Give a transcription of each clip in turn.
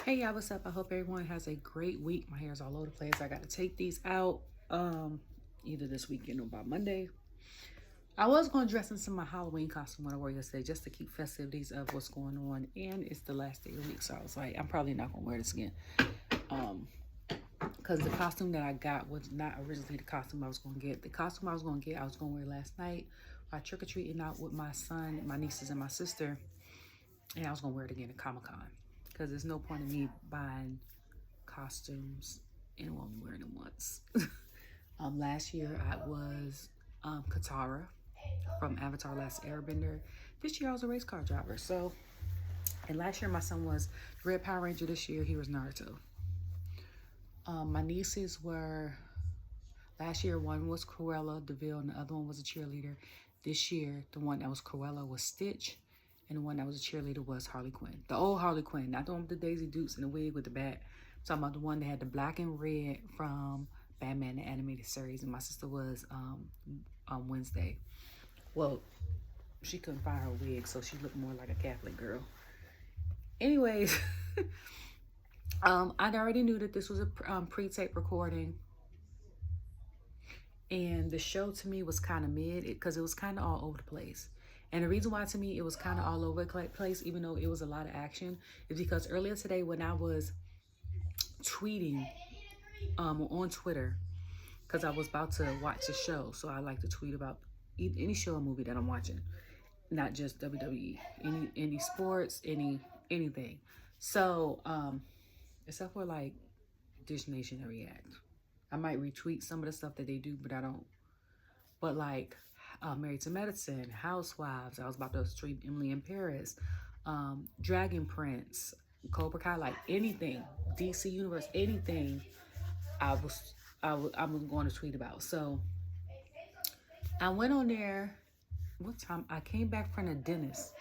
Hey y'all, what's up? I hope everyone has a great week. My hair's all over the place. I got to take these out either this weekend or by Monday. I was going to dress in some of my Halloween costume when I wore yesterday just to keep festivities of what's going on, and it's the last day of the week, so I was like, I'm probably not going to wear this again. Because the costume that I got was not originally the costume I was going to get. The costume I was going to get, I was going to wear last night while trick-or-treating out with my son, my nieces, and my sister, and I was going to wear it again at Comic-Con. Because there's no point in me buying costumes and only wearing them once. Last year I was Katara from Avatar Last Airbender. This year I was a race car driver. So, and last year my son was Red Power Ranger. This year he was Naruto. My nieces were, last year one was Cruella DeVille and the other one was a cheerleader. This year the one that was Cruella was Stitch. And the one that was a cheerleader was Harley Quinn. The old Harley Quinn, not the one with the Daisy Dukes and the wig with the bat. I'm talking about the one that had the black and red from Batman the Animated Series. And my sister was on Wednesday. Well, she couldn't find her wig, so she looked more like a Catholic girl. Anyways, I already knew that this was a pre-tape recording. And the show to me was kind of mid because it was kind of all over the place. And the reason why to me it was kind of all over the place, even though it was a lot of action, is because earlier today when I was tweeting on Twitter, because I was about to watch the show, so I like to tweet about any show or movie that I'm watching, not just WWE, any sports, anything. So, except for like Dish Nation and React, I might retweet some of the stuff that they do, but I don't. But like Married to Medicine, Housewives, I was about to stream Emily in Paris, Dragon Prince, Cobra Kai, like anything, DC Universe, anything I was going to tweet about. So I went on there, what time? I came back from the dentist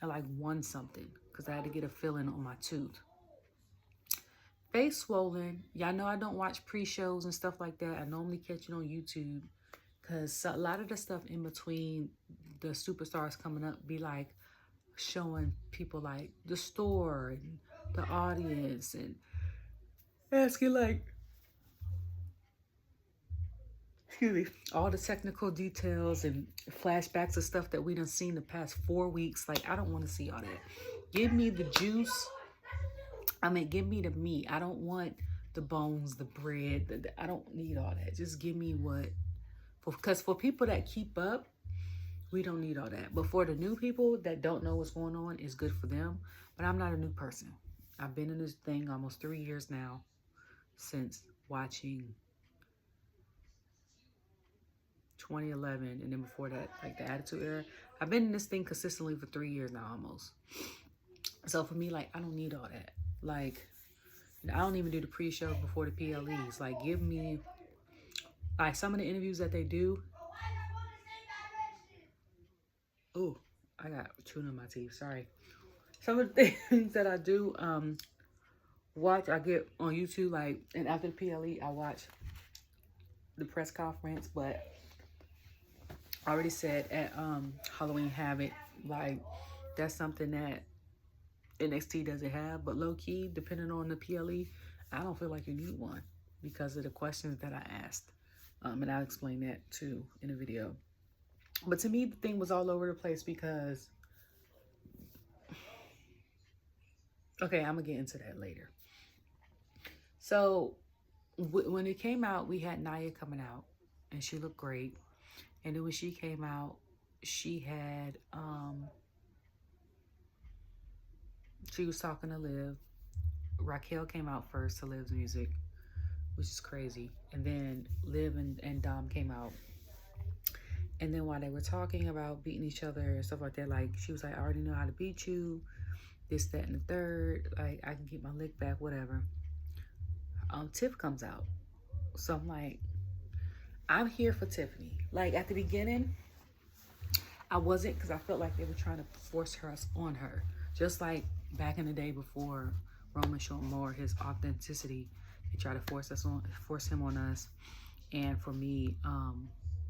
at like 1 something because I had to get a filling on my tooth. Face swollen. Y'all know I don't watch pre-shows and stuff like that. I normally catch it on YouTube. Because a lot of the stuff in between the superstars coming up be like showing people like the store and the audience and asking like, excuse me, all the technical details and flashbacks of stuff that we done seen the past 4 weeks. Like, I don't want to see all that. Give me the juice. I mean, give me the meat. I don't want the bones, the bread. I don't need all that. Just give me what... Because for people that keep up, we don't need all that. But for the new people that don't know what's going on, it's good for them. But I'm not a new person. I've been in this thing almost 3 years now since watching 2011. And then before that, like the Attitude Era. I've been in this thing consistently for 3 years now almost. So for me, like, I don't need all that. Like, I don't even do the pre-shows before the PLEs. Like, give me... Like some of the interviews that they do. Oh, I got tuna in my teeth. Sorry. Some of the things that I do watch, I get on YouTube. Like, and after the PLE, I watch the press conference. But I already said at Halloween Havoc, like that's something that NXT doesn't have. But low key, depending on the PLE, I don't feel like you need one because of the questions that I asked. And I'll explain that too in a video. But to me, the thing was all over the place because... Okay, I'm going to get into that later. So, when it came out, we had Nia coming out. And she looked great. And then when she came out, she had... she was talking to Liv. Raquel came out first to Liv's music, which is crazy. And then Liv and Dom came out. And then while they were talking about beating each other and stuff like that, like, she was like, I already know how to beat you. This, that, and the third. Like, I can get my lick back, whatever. Tiff comes out. So I'm like, I'm here for Tiffany. Like, at the beginning, I wasn't because I felt like they were trying to force us on her. Just like back in the day before Roman showed more his authenticity. They try to force him on us. And for me,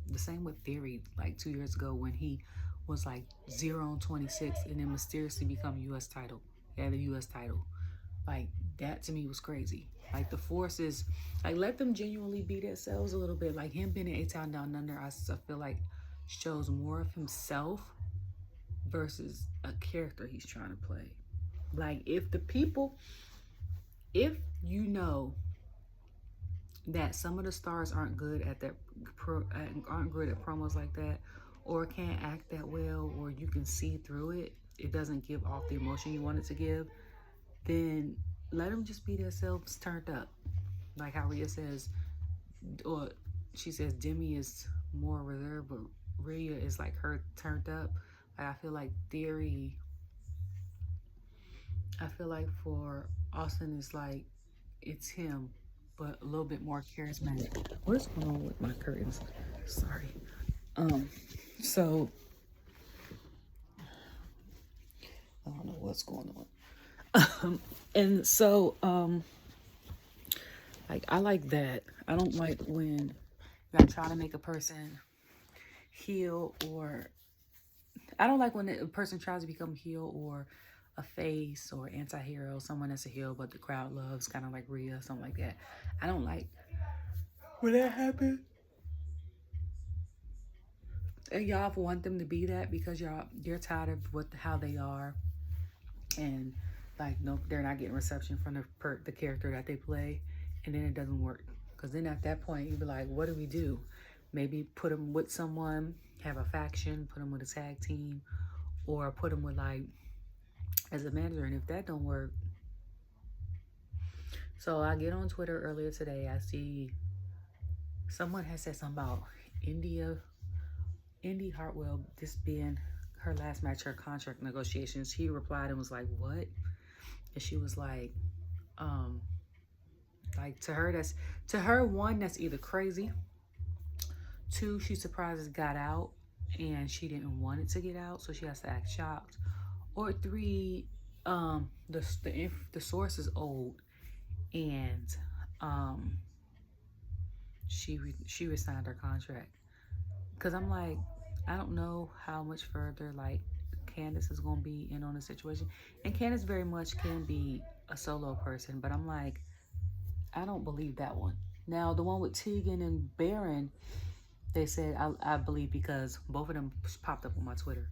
the same with Theory, like 2 years ago when he was like 0-26 and then mysteriously become U.S. title. He had a U.S. title. Like, That to me was crazy. Like the forces, like let them genuinely be themselves a little bit. Like him being in A-Town Down Under, I feel like shows more of himself versus a character he's trying to play. Like if you know that some of the stars aren't good at aren't good at promos like that, or can't act that well, or you can see through it, it doesn't give off the emotion you want it to give, then let them just be themselves turned up. Like how Rhea says, or she says Demi is more reserved, but Rhea is like her turned up. Like I feel like for Austin is like it's him, but a little bit more charismatic. What's going on with my curtains? Sorry. So I don't know what's going on. And so like I like that. I don't like when you're trying to make a person heel, or I don't like when a person tries to become heel or a face or anti-hero, someone that's a heel but the crowd loves, kind of like Rhea, something like that. I don't like when that happens. And y'all want them to be that because you're tired of how they are, and like no, they're not getting reception from the character that they play, and then it doesn't work. Because then at that point you'd be like, what do we do? Maybe put them with someone, have a faction, put them with a tag team, or put them with like as a manager. And if that don't work, so I get on Twitter earlier today, I see someone has said something about Indy Hartwell, this being her last match, her contract negotiations. He replied and was like, what? And she was like to her, one, that's either crazy, two, she's surprised it got out and she didn't want it to get out, so she has to act shocked, or three, the source is old and she resigned her contract. Because I'm like, I don't know how much further like Candice is gonna be in on the situation, and Candice very much can be a solo person, but I'm like, I don't believe that one. Now the one with Tegan and Baron, they said I believe because both of them popped up on my Twitter,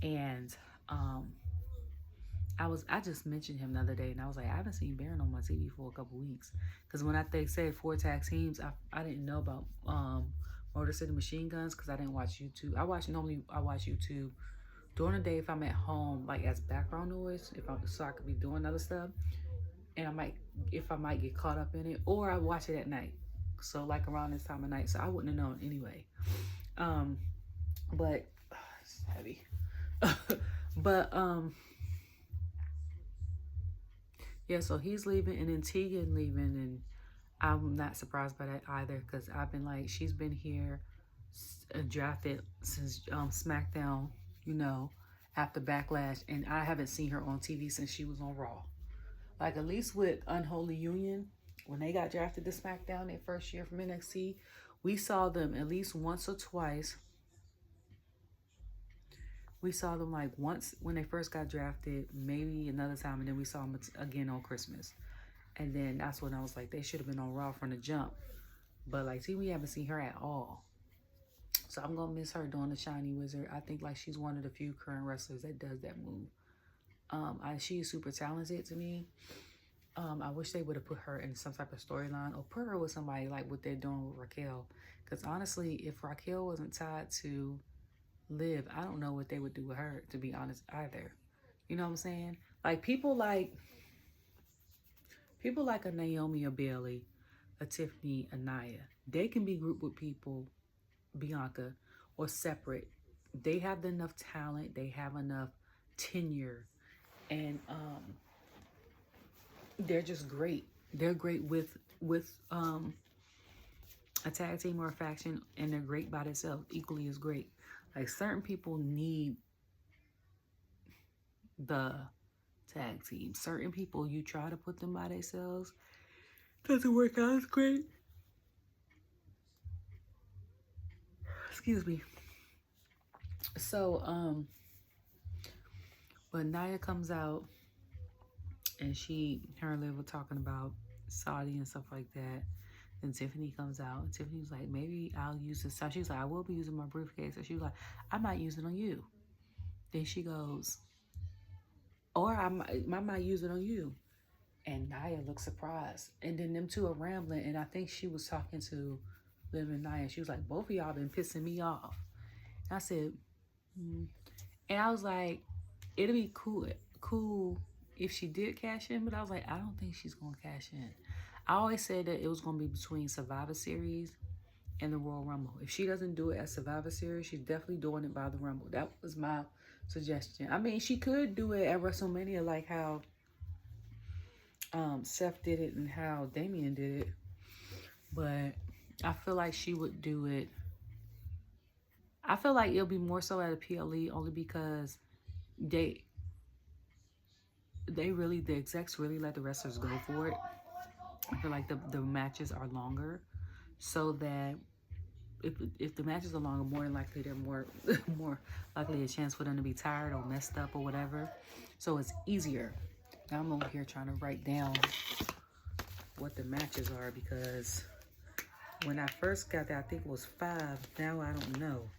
and I just mentioned him the other day, and I was like, I haven't seen Baron on my TV for a couple weeks, because when they said 4 tag teams, I didn't know about Motor City Machine Guns because I didn't watch YouTube. I watch YouTube during the day if I'm at home, like as background noise, so I could be doing other stuff, and if I might get caught up in it, or I watch it at night, so like around this time of night, so I wouldn't have known anyway. But it's heavy. But yeah, so he's leaving, and then Tegan leaving, and I'm not surprised by that either, because I've been like, she's been here drafted since Smackdown, after Backlash, and I haven't seen her on TV since she was on Raw. Like at least with Unholy Union, when they got drafted to Smackdown their first year from NXT, we saw them at least once or twice. We saw them like once when they first got drafted, maybe another time, and then we saw them again on Christmas. And then that's when I was like, they should have been on Raw from the jump. But like, see, we haven't seen her at all. So I'm going to miss her doing the Shiny Wizard. I think like she's one of the few current wrestlers that does that move. She is super talented to me. I wish they would have put her in some type of storyline, or put her with somebody like what they're doing with Raquel. Because honestly, if Raquel wasn't tied to Liv, I don't know what they would do with her, to be honest, either. You know what I'm saying? Like people like a Naomi, a Bayley, a Tiffany, a Nia. They can be grouped with people, Bianca, or separate. They have enough talent. They have enough tenure, and they're just great. They're great with a tag team or a faction, and they're great by themselves, equally as great. Like certain people need the tag team. Certain people, you try to put them by themselves, doesn't work out as great. Excuse me. So, when Nia comes out, and her and Liv were talking about Saudi and stuff like that. And Tiffany comes out, and Tiffany's like, maybe I'll use this. So she's like, I will be using my briefcase. And she was like, I might use it on you. Then she goes, or I might use it on you. And Nia looks surprised. And then them two are rambling, and I think she was talking to Liv and Nia. She was like, both of y'all been pissing me off. And I said, and I was like, it'll be cool if she did cash in, but I was like, I don't think she's gonna cash in. I always said that it was gonna be between Survivor Series and the Royal Rumble. If she doesn't do it at Survivor Series, she's definitely doing it by the Rumble. That was my suggestion. I mean, she could do it at WrestleMania like how Seth did it and how Damian did it, but I feel like she would do it. I feel like it'll be more so at a PLE only because the execs really let the wrestlers go for it. I feel like the matches are longer, so that if the matches are longer, more than likely they're more likely a chance for them to be tired or messed up or whatever. So it's easier. Now I'm over here trying to write down what the matches are, because when I first got there, I think it was 5. Now I don't know.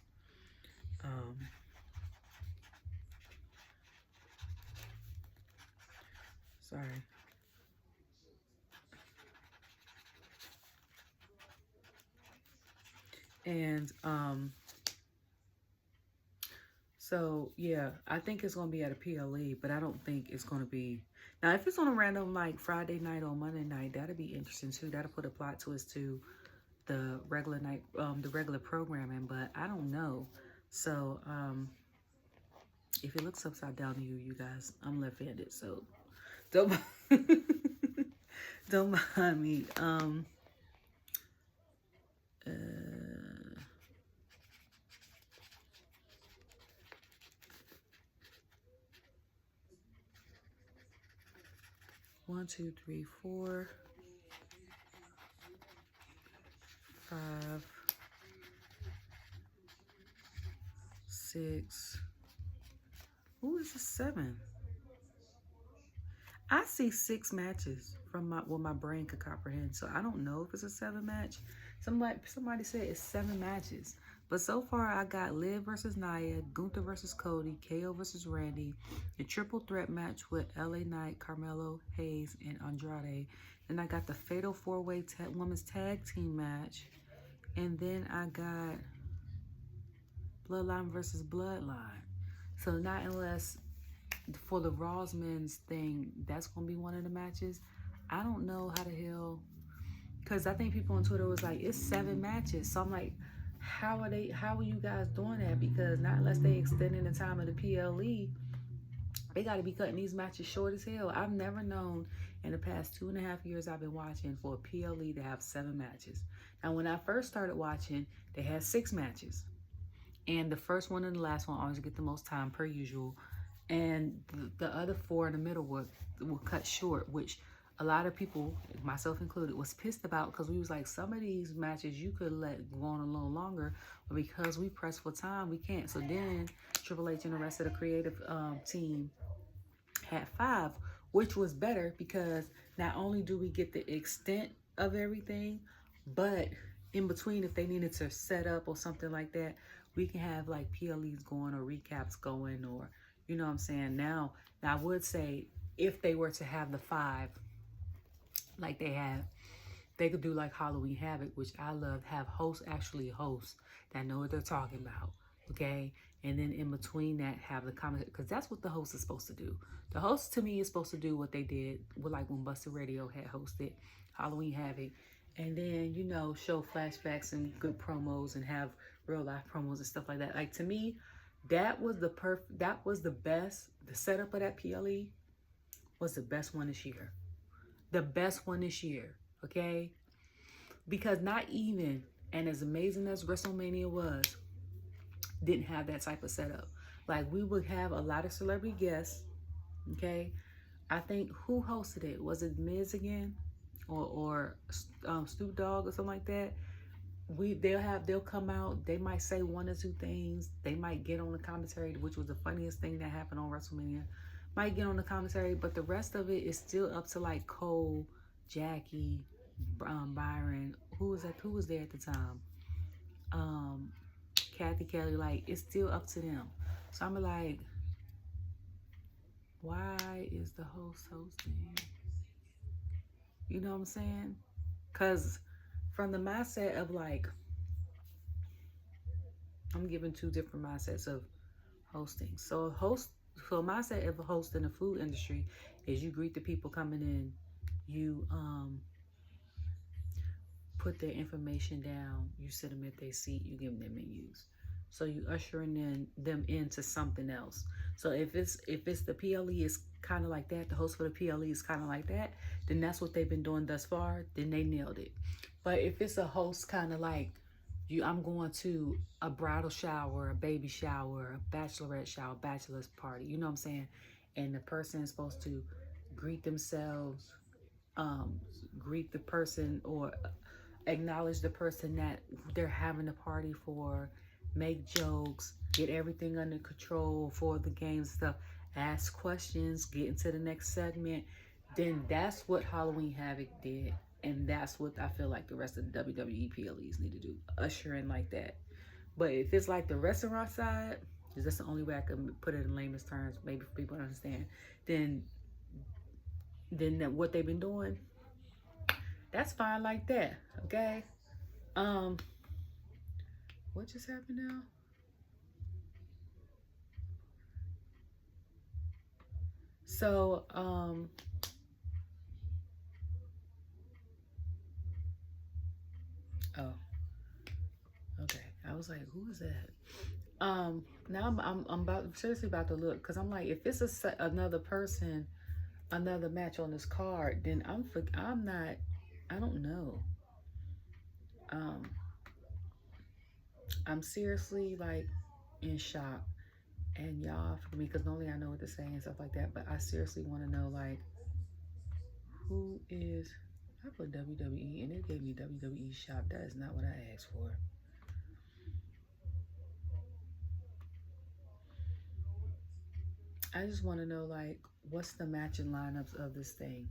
Sorry. And so yeah, I think it's gonna be at a PLE, but I don't think it's gonna be. Now, if it's on a random like Friday night or Monday night, that'd be interesting too. That'll put a plot twist to the regular night, the regular programming. But I don't know. So if it looks upside down to you guys, I'm left-handed, so don't don't mind me. 1, 2, 3, 4, 5, 6. Who is the 7? I see 6 matches from what my brain could comprehend. So I don't know if it's a 7 match. Somebody said it's 7 matches. But so far I got Liv versus Nia, Gunther versus Cody, KO versus Randy, a triple threat match with LA Knight, Carmelo Hayes, and Andrade. Then I got the Fatal 4-Way Women's Tag Team match. And then I got Bloodline versus Bloodline. So not unless for the Raw's Men's thing, that's going to be one of the matches. I don't know how the hell, because I think people on Twitter was like, it's 7 matches. So I'm like, how are you guys doing that? Because not unless they extending the time of the PLE, they got to be cutting these matches short as hell. I've never known in the past 2.5 years I've been watching for a PLE to have 7 matches. Now, when I first started watching, they had 6 matches. And the first one and the last one always get the most time per usual. And the other 4 in the middle were cut short, which a lot of people, myself included, was pissed about, because we was like, some of these matches you could let go on a little longer, but because we press for time, we can't. So then Triple H and the rest of the creative team had 5, which was better, because not only do we get the extent of everything, but in between, if they needed to set up or something like that, we can have like PLEs going or recaps going, or you know what I'm saying. Now I would say if they were to have the 5 like they have, they could do like Halloween Havoc, which I love, have hosts actually hosts that know what they're talking about, okay? And then in between that, have the comment, because that's what the host is supposed to do. The host, to me, is supposed to do what they did with, like, when Busted Radio had hosted Halloween Havoc, and then, you know, show flashbacks and good promos and have real life promos and stuff like that. Like, to me, that was the best. The setup of that PLE was the best one this year. The best one this year, okay? Because not even, and as amazing as WrestleMania was, didn't have that type of setup. Like, we would have a lot of celebrity guests, okay? I think, who hosted it? Was it Miz again? Or Snoop Dogg or something like that? They'll come out, they might say 1 or 2 things, they might get on the commentary, which was the funniest thing that happened on WrestleMania. might get on the commentary, but the rest of it is still up to like Cole, Jackie, Byron. Who was there at the time? Kathy Kelly. Like, it's still up to them. So I'm like, why is the host hosting? You know what I'm saying? Because from the mindset of like, I'm giving two different mindsets of hosting. So mindset of a host in the food industry is you greet the people coming in, you put their information down, you sit them at their seat, you give them their menus. So you ushering them into something else. So if it's the PLE is kind of like that, the host for the PLE is kind of like that, then that's what they've been doing thus far, then they nailed it. But if it's a host kind of like, I'm going to a bridal shower, a baby shower, a bachelorette shower, bachelor's party, you know what I'm saying? And the person is supposed to greet themselves, greet the person or acknowledge the person that they're having a party for, make jokes, get everything under control for the game stuff, ask questions, get into the next segment, then that's what Halloween Havoc did. And that's what I feel like the rest of the WWE PLEs need to do, usher in like that. But if it's like the restaurant side, because that's the only way I can put it in layman's terms, maybe for people to understand, then what they've been doing, that's fine like that, okay? What just happened now? So, oh, okay. I was like, who is that? Now I'm seriously about to look, because I'm like, if it's another person, another match on this card, then I don't know. I'm seriously like in shock, and y'all forgive me, because normally I know what to say and stuff like that, but I seriously want to know, like, who is, I put WWE and it gave me WWE shop. That is not what I asked for. I just want to know, like, what's the matching lineups of this thing.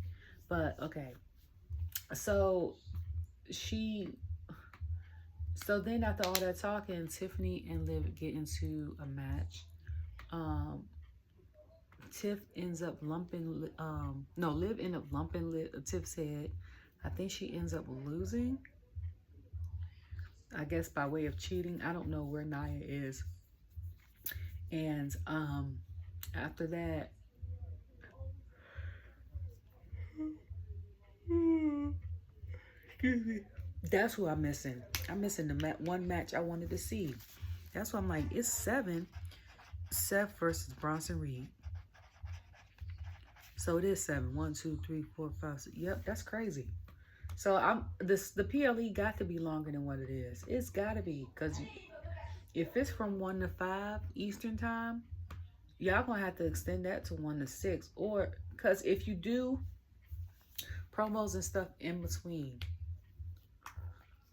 But okay, so then after all that talking, Tiffany and Liv get into a match. Tiff ends up lumping, Liv ends up lumping Tiff's head. I think she ends up losing, I guess by way of cheating. I don't know where Nia is. And after that, excuse me, that's who I'm missing. I'm missing the one match I wanted to see. That's why I'm like, it's 7. Seth versus Bronson Reed. So it is 7. 1, 2, 3, 4, 5, 6. Yep, that's crazy. So the PLE got to be longer than what it is. It's got to be, because if it's from 1 to 5 Eastern time, y'all gonna have to extend that to 1 to 6, or because if you do promos and stuff in between.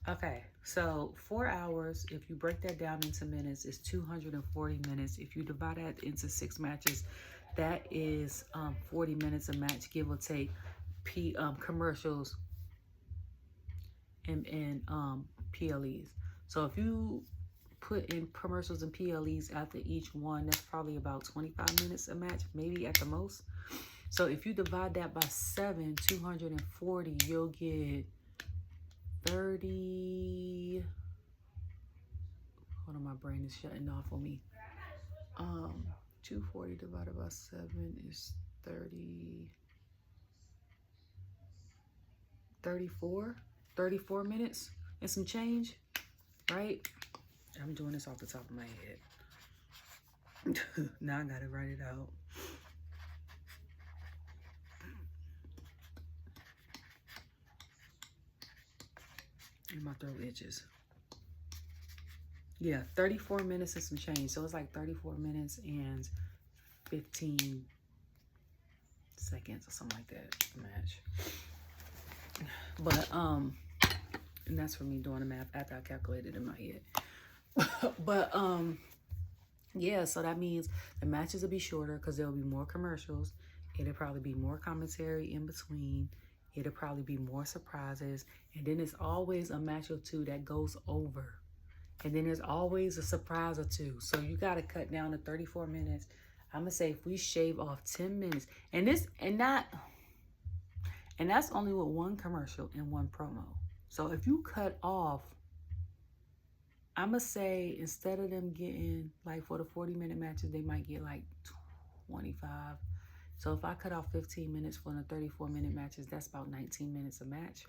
Okay, so 4 hours, if you break that down into minutes, is 240 minutes. If you divide that into 6 matches, that is 40 minutes a match, give or take, commercials and PLEs. So if you put in commercials and PLEs after each one, that's probably about 25 minutes a match, maybe at the most. So if you divide that by 7, 240, you'll get 30. Hold on, my brain is shutting off on me. 240 divided by 7 is 34 minutes and some change, right? I'm doing this off the top of my head. Now I gotta write it out. And my throat itches. Yeah, 34 minutes and some change. So it's like 34 minutes and 15 seconds or something like that match. But and that's for me doing the math after I calculated in my head. But Yeah, so that means the matches will be shorter because there'll be more commercials. It'll probably be more commentary in between. It'll probably be more surprises. And then there's always a match or two that goes over. And then there's always a surprise or two. So you got to cut down to 34 minutes. I'm going to say if we shave off 10 minutes. And that's only with one commercial and one promo. So if you cut off, I'm going to say instead of them getting, like for the 40-minute matches, they might get like 25. So if I cut off 15 minutes for the 34-minute matches, that's about 19 minutes a match,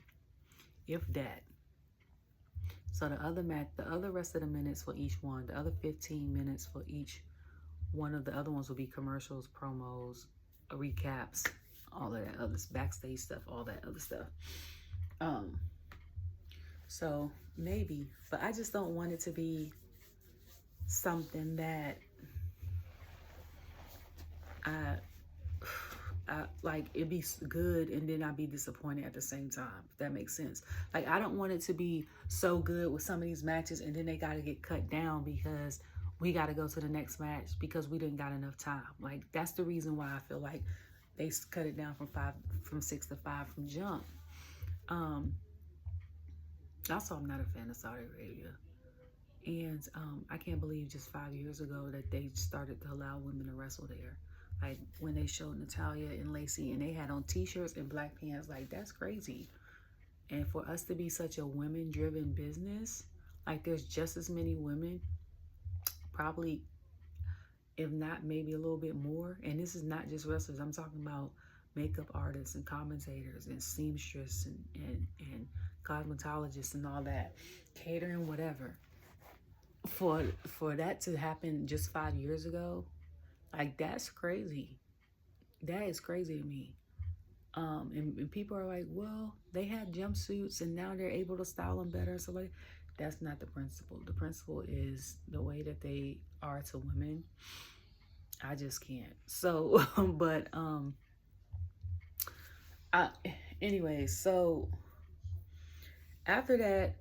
if that. So the other rest of the minutes for each one, the other 15 minutes for each one of the other ones will be commercials, promos, recaps, all of that other backstage stuff, all that other stuff. So maybe, but I just don't want it to be something that I like it be good and then I'd be disappointed at the same time, if that makes sense. Like I don't want it to be so good with some of these matches and then they got to get cut down because we got to go to the next match because we didn't got enough time. Like that's the reason why I feel like they cut it down from 6 to 5 from jump. Also, I'm not a fan of Saudi Arabia. And I can't believe just 5 years ago that they started to allow women to wrestle there. Like when they showed Natalya and Lacey and they had on t-shirts and black pants, like that's crazy. And for us to be such a women-driven business, like there's just as many women, probably, if not maybe a little bit more. And this is not just wrestlers. I'm talking about makeup artists and commentators and seamstress and cosmetologists and all that, catering, whatever. For that to happen just 5 years ago, like that's crazy. That is crazy to me. And people are like, well, they had jumpsuits and now they're able to style them better. So like, that's not the principle. The principle is the way that they are to women. I just can't. So, but anyway, so after that,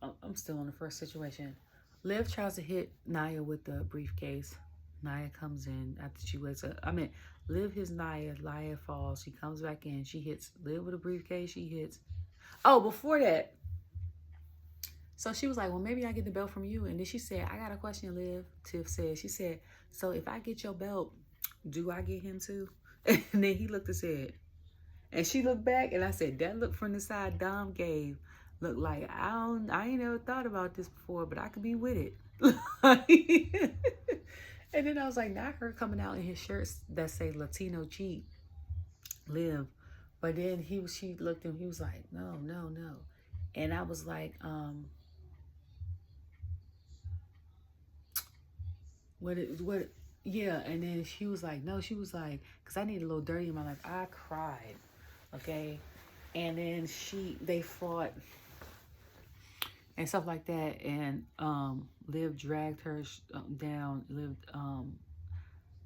I'm still in the first situation. Liv tries to hit Nia with the briefcase. Nia comes in after she wakes up. Liv hits Nia. Nia falls. She comes back in. She hits Liv with a briefcase. She hits. Oh, before that. So she was like, well, maybe I get the belt from you. And then she said, I got a question, Liv. Tiff said. She said, so if I get your belt, do I get him too? And then he looked and said, and she looked back and I said, that look from the side Dom gave. Look like I ain't never thought about this before, but I could be with it. And then I was like, not her coming out in his shirts that say Latino cheat, Live. But then she looked and he was like, no. And I was like, yeah. And then she was like, no, she was like, because I need a little dirty in my life. I cried. Okay. And then they fought and stuff like that, and Liv dragged her down.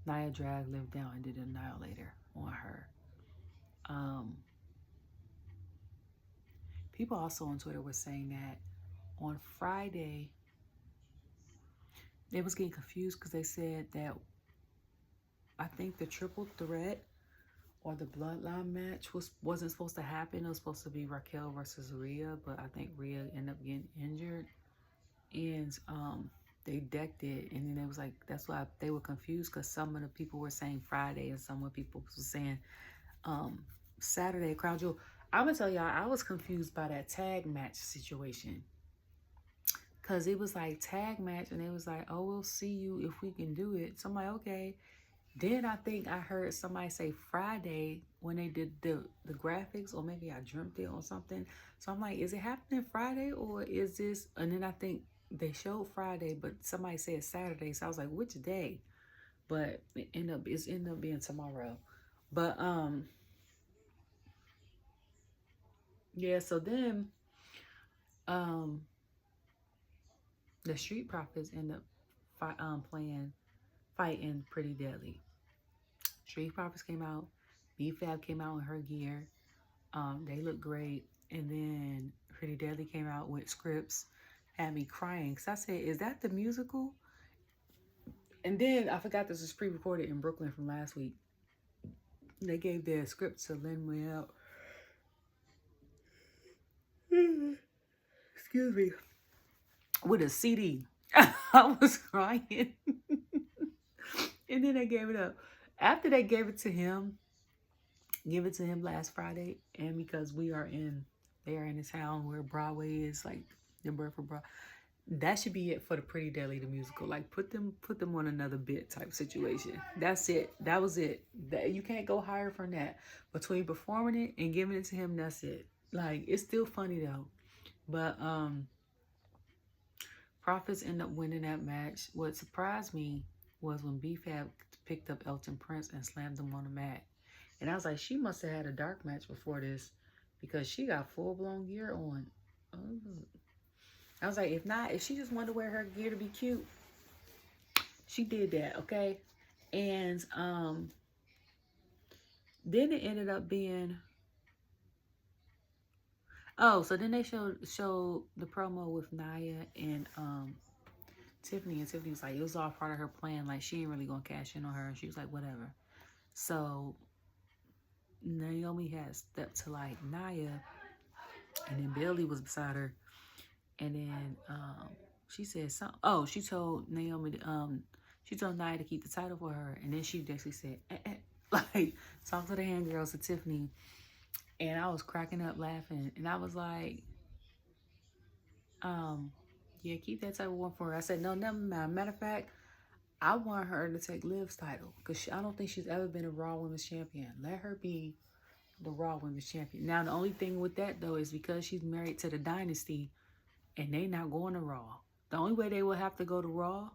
Nia dragged Liv down and did an annihilator on her. People also on Twitter were saying that on Friday they was getting confused because they said that I think the triple threat or the bloodline match wasn't supposed to happen. It was supposed to be Raquel versus Rhea, but I think Rhea ended up getting injured. And they decked it, and then it was like, that's why they were confused, because some of the people were saying Friday and some of the people were saying Saturday. Crown Jewel. I'm gonna tell y'all, I was confused by that tag match situation, because it was like tag match and it was like, oh, we'll see you if we can do it. So I'm like, okay. Then I think I heard somebody say Friday when they did the graphics, or maybe I dreamt it or something. So I'm like, is it happening Friday or is this? And then I think they showed Friday, but somebody said Saturday. So I was like, which day? But it ended up being tomorrow. But yeah. So then the Street Profits end up fighting Pretty Deadly. Street Profits came out. B-Fab came out in her gear. They looked great. And then Pretty Deadly came out with scripts. Had me crying. Because I said, is that the musical? And then I forgot this was pre-recorded in Brooklyn from last week. They gave their script to Lin-Manuel. Excuse me. With a CD. I was crying. And then they gave it up. After they gave it to him, give it to him last Friday, and because they are in a town where Broadway is like the birth of Broadway. That should be it for the Pretty Deadly the musical. Like put them on another bit type situation. That's it. That was it. That you can't go higher from that. Between performing it and giving it to him, that's it. Like it's still funny though. But Profits end up winning that match. What surprised me was when BFAB picked up Elton Prince and slammed him on the mat. And I was like, she must have had a dark match before this because she got full-blown gear on. Oh. I was like, if not, if she just wanted to wear her gear to be cute, she did that, okay? And then it ended up being... Oh, so then they showed the promo with Nia and Tiffany. And Tiffany was like, it was all part of her plan. Like, she ain't really going to cash in on her. And she was like, whatever. So Naomi had stepped to, like, Nia. And then Bayley was beside her. And then she said something. Oh, she told Naomi, she told Nia to keep the title for her. And then she basically said, like, talk to the hand girls to Tiffany. And I was cracking up laughing. And I was like, yeah, keep that title one for her. I said, no, never mind. Matter of fact, I want her to take Liv's title. Because I don't think she's ever been a Raw Women's Champion. Let her be the Raw Women's Champion. Now, the only thing with that, though, is because she's married to the Dynasty. And they not going to Raw. The only way they will have to go to Raw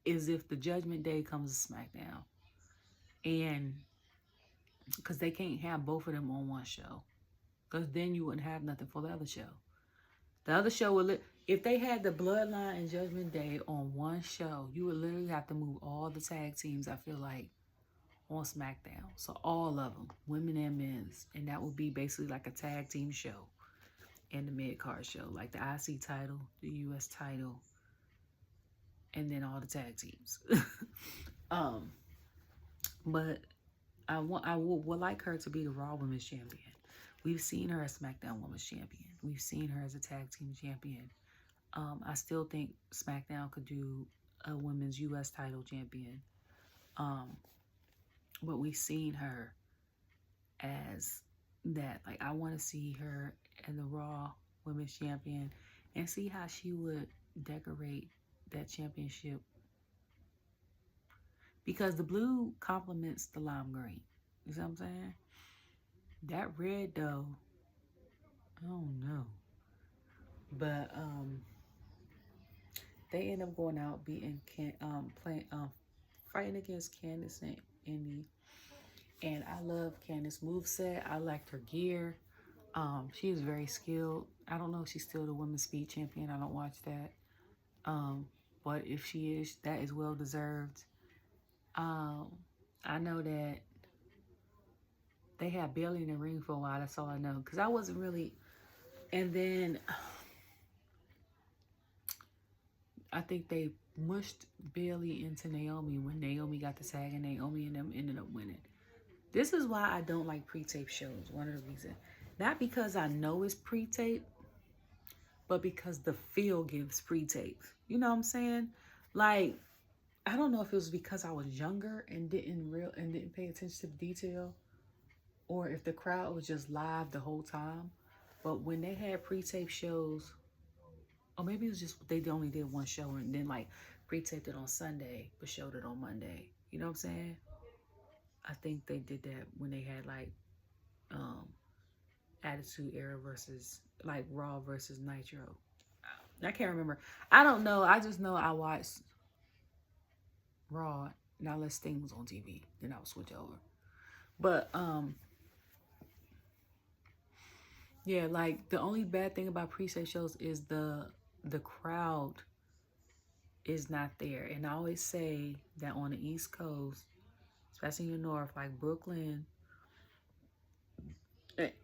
is if the Judgment Day comes to SmackDown. And because they can't have both of them on one show. Because then you wouldn't have nothing for the other show. The other show would, if they had the Bloodline and Judgment Day on one show, you would literally have to move all the tag teams, I feel like, on SmackDown. So all of them, women and men's. And that would be basically like a tag team show. And the mid-card show, like the IC title, the US title, and then all the tag teams. But I would like her to be the Raw Women's Champion. We've seen her as SmackDown Women's Champion. We've seen her as a tag team champion. I still think SmackDown could do a Women's US title champion. But we've seen her as that. Like, I want to see her and the Raw Women's Champion and see how she would decorate that championship, because the blue complements the lime green. You see what I'm saying? That red though, I don't know. But they end up going out beating fighting against Candice and Indy. And I love Candice moveset. I liked her gear. She is very skilled. I don't know if she's still the women's speed champion. I don't watch that. But if she is, that is well deserved. I know that they had Bayley in the ring for a while. That's all I know. Because I wasn't really... And then I think they mushed Bayley into Naomi when Naomi got the tag, and Naomi and them ended up winning. This is why I don't like pre-tape shows. One of the reasons. Not because I know it's pre-tape, but because the feel gives pre-tape. You know what I'm saying? Like, I don't know if it was because I was younger and didn't pay attention to the detail, or if the crowd was just live the whole time. But when they had pre-tape shows, or maybe it was just they only did one show and then like pre-taped it on Sunday but showed it on Monday. You know what I'm saying? I think they did that when they had like Attitude Era versus like Raw versus Nitro. I can't remember. I don't know. I just know I watched Raw. Now let's Sting was on TV. Then I'll switch over. But yeah, like the only bad thing about pre-tape shows is the crowd is not there. And I always say that on the East Coast, especially in the North, like Brooklyn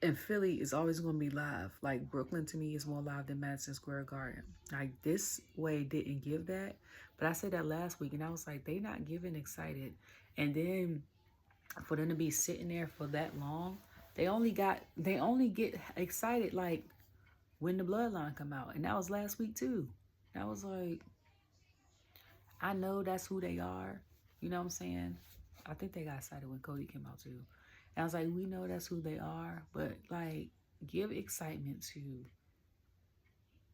and Philly is always going to be live. Like Brooklyn to me is more live than Madison Square Garden. Like this way didn't give that, But I said that last week, and I was like, they not giving excited. And then for them to be sitting there for that long, they only get excited like when the bloodline come out. And that was last week too. And I was like, I know that's who they are. You know what I'm saying? I think they got excited when Cody came out too. And I was like, we know that's who they are, but like, give excitement to,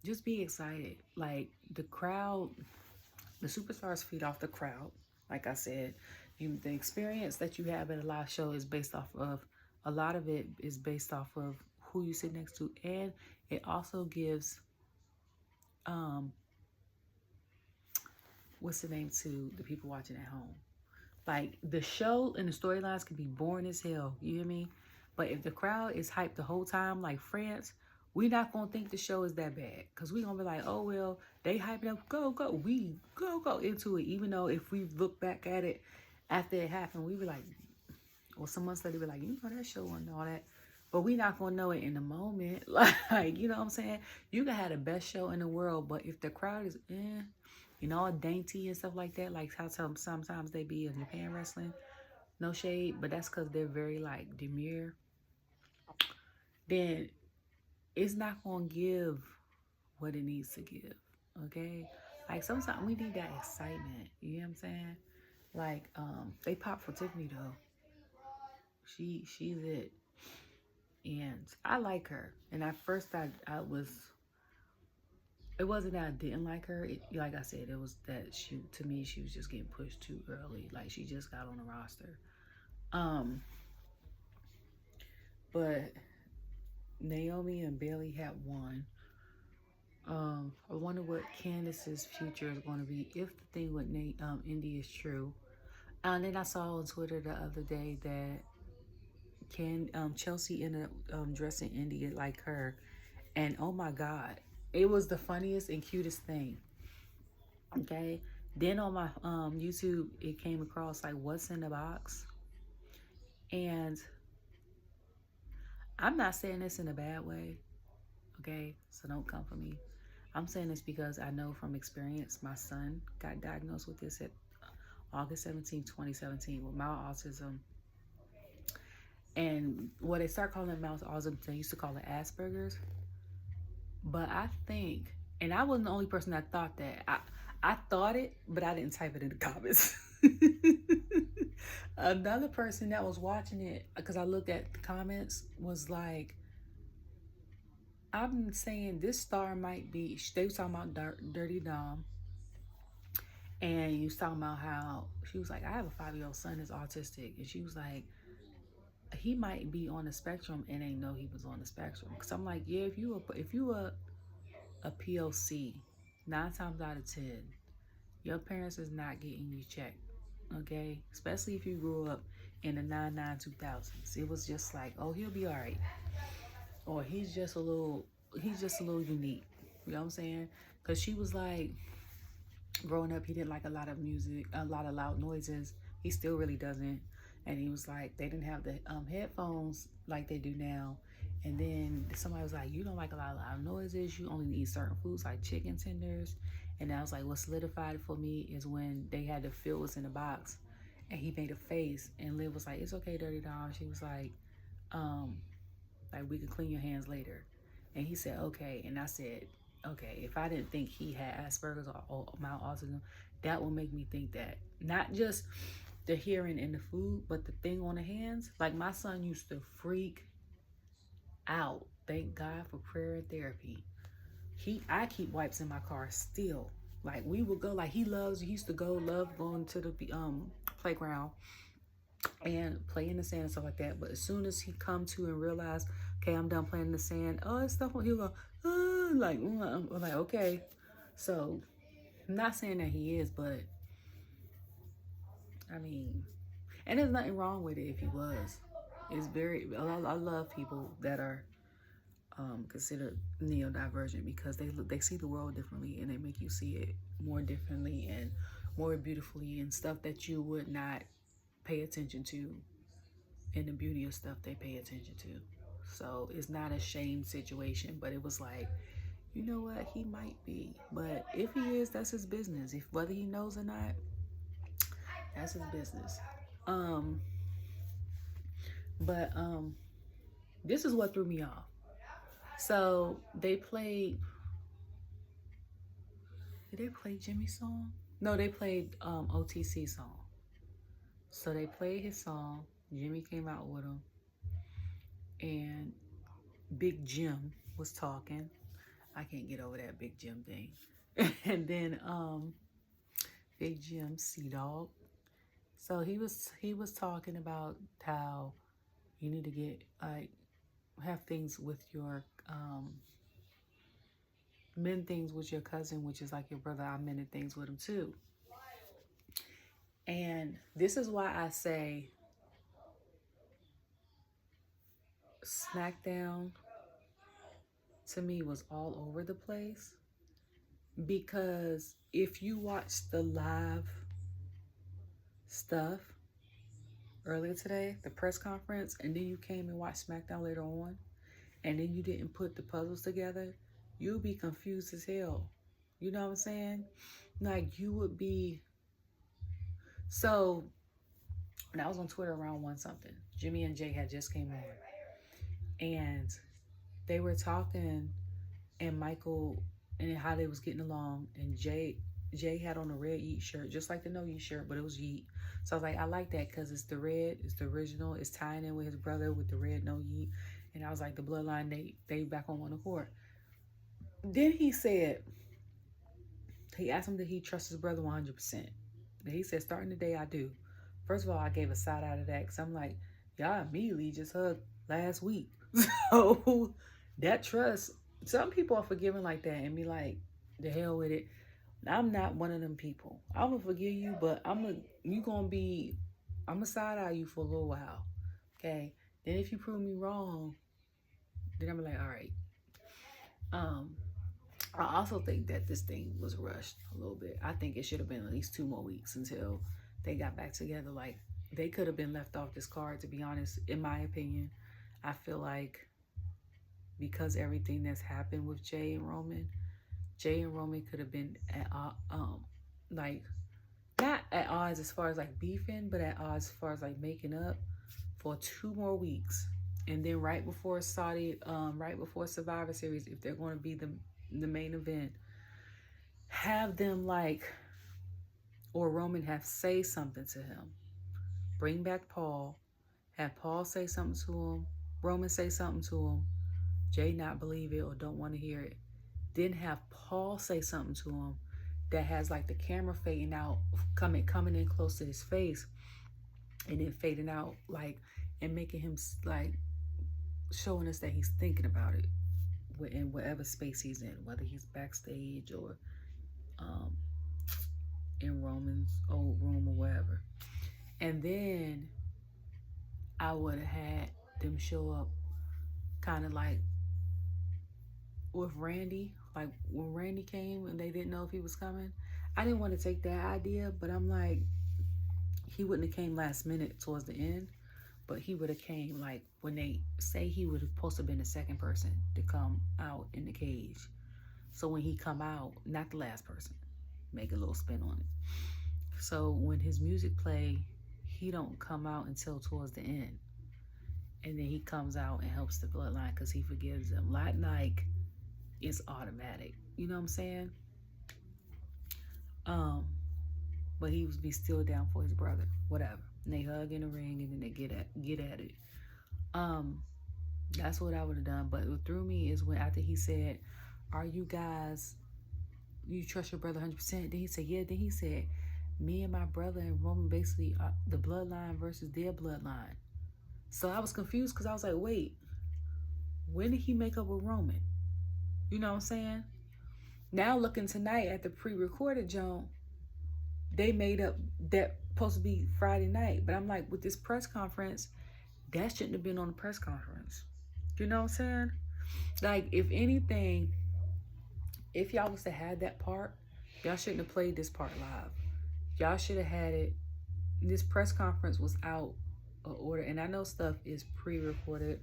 just be excited. Like, the crowd, the superstars feed off the crowd. Like I said, the experience that you have at a live show is based off of, a lot of it is based off of who you sit next to. And it also gives, what's the name, to the people watching at home. Like, the show and the storylines can be boring as hell. You hear me? But if the crowd is hyped the whole time, like France, we not going to think the show is that bad. Because we going to be like, oh, well, they hyping up, go. We go into it. Even though if we look back at it after it happened, we be like, or some months later, be like, you know, that show and all that. But we not going to know it in the moment. Like, you know what I'm saying? You can have the best show in the world, but if the crowd is, you know, all dainty and stuff like that, like how sometimes they be in Japan wrestling, no shade, but that's because they're very, like, demure, then it's not going to give what it needs to give, okay? Like, sometimes we need that excitement, you know what I'm saying? Like, they pop for Tiffany, though. She's it. And I like her. And at first, it wasn't that I didn't like her. Like I said, it was that to me, she was just getting pushed too early. Like, she just got on the roster. But Naomi and Bayley had won. I wonder what Candice's future is going to be if the thing with Indy is true. And then I saw on Twitter the other day that Chelsea ended up dressing Indy like her, and oh my God, it was the funniest and cutest thing. Okay, then on my YouTube, it came across like what's in the box, and I'm not saying this in a bad way. Okay, so don't come for me. I'm saying this because I know from experience, my son got diagnosed with this at August 17, 2017 with mild autism. And what they start calling it mild autism, they used to call it Asperger's. But I think, and I wasn't the only person that thought that. I thought it, but I didn't type it in the comments. Another person that was watching it, because I looked at the comments, was like, I'm saying this star might be, they was talking about Dirty Dom. And you was talking about how, she was like, I have a 5-year-old son that's autistic. And she was like, he might be on the spectrum and ain't know he was on the spectrum. Because I'm like, yeah, if you a POC, 9 times out of 10, your parents is not getting you checked, okay? Especially if you grew up in the 2000s. It was just like, oh, he'll be all right. Or he's just a little unique. You know what I'm saying? Because she was like, growing up, he didn't like a lot of music, a lot of loud noises. He still really doesn't. And he was like, they didn't have the headphones like they do now. And then somebody was like, you don't like a lot of loud noises. You only eat certain foods like chicken tenders. And I was like, what solidified it for me is when they had to fill what's in the box. And he made a face. And Liv was like, it's okay, Dirty Dom. She was like, we can clean your hands later. And he said, okay. And I said, okay, if I didn't think he had Asperger's or mild autism, that would make me think that. Not just the hearing and the food, but the thing on the hands. Like, my son used to freak out. Thank God for prayer and therapy. I keep wipes in my car still. Like, we would go, like, he used to love going to the playground and play in the sand and stuff like that. But as soon as he come to and realize, okay, I'm done playing in the sand, it's stuff, he'll go, I'm like, okay. So, I'm not saying that he is, but I mean, and there's nothing wrong with it if he was. It's I love people that are considered neurodivergent, because they see the world differently, and they make you see it more differently and more beautifully, and stuff that you would not pay attention to, and the beauty of stuff they pay attention to. So it's not a shame situation, but it was like, you know what, he might be. But if he is, that's his business. If whether he knows or not, that's his business. But this is what threw me off. So they played. Did they play Jimmy's song? No, they played OTC song. So they played his song. Jimmy came out with him, and Big Jim was talking. I can't get over that Big Jim thing. And then Big Jim, Sea Dog. So he was talking about how you need to get have things with your men things with your cousin, which is like your brother. I mended things with him too. And this is why I say Smackdown to me was all over the place, because if you watch the live stuff earlier today, the press conference, and then you came and watched Smackdown later on, and then you didn't put the puzzles together, you'll be confused as hell. You know what I'm saying? Like, you would be. So when I was on Twitter around 1 something, Jimmy and Jey had just came on, and they were talking, and Michael, and how they was getting along, and Jey had on a red Yeet shirt, just like the No Yeet shirt, but it was Yeet. So I was like, I like that because it's the red, it's the original, it's tying in with his brother with the red No Yeet. And I was like, the bloodline, they back on one accord. Then he said, he asked him, did he trust his brother 100%? And he said, starting the day, I do. First of all, I gave a side out of that because I'm like, y'all immediately just hugged last week. So that trust, some people are forgiving like that and be like, the hell with it. I'm not one of them people. I'm gonna forgive you, but I'm gonna side eye you for a little while. Okay. Then if you prove me wrong, then I'm like, all right. I also think that this thing was rushed a little bit. I think it should have been at least 2 more weeks until they got back together. Like, they could have been left off this card, to be honest, in my opinion. I feel like because everything that's happened with Jey and Roman could have been at like, not at odds as far as like beefing, but at odds as far as like making up for 2 more weeks. And then right before Survivor Series, if they're going to be the main event, have them like, or Roman have say something to him. Bring back Paul. Have Paul say something to him. Roman say something to him. Jey not believe it or don't want to hear it. Then have Paul say something to him that has like the camera fading out, coming in close to his face, and then fading out, like, and making him like showing us that he's thinking about it in whatever space he's in, whether he's backstage or in Roman's old room or whatever. And then I would have had them show up kind of like with Randy, like when Randy came and they didn't know if he was coming. I didn't want to take that idea, but I'm like, he wouldn't have came last minute towards the end, but he would have came like when they say he would have supposed to have been the second person to come out in the cage. So when he come out, not the last person, make a little spin on it. So when his music play, he don't come out until towards the end. And then he comes out and helps the bloodline because he forgives them. Like, it's automatic. You know what I'm saying? But he would be still down for his brother. Whatever. And they hug in the ring and then they get at it. That's what I would have done. But what threw me is when after he said, are you guys, you trust your brother 100%? Then he said, yeah. Then he said, me and my brother and Roman basically are the bloodline versus their bloodline. So I was confused because I was like, wait, when did he make up with Roman? You know what I'm saying? Now looking tonight at the pre-recorded Joan, they made up that supposed to be Friday night. But I'm like, with this press conference, that shouldn't have been on the press conference. You know what I'm saying? Like, if anything, if y'all was to have that part, y'all shouldn't have played this part live. Y'all should have had it. This press conference was out of order. And I know stuff is pre-recorded.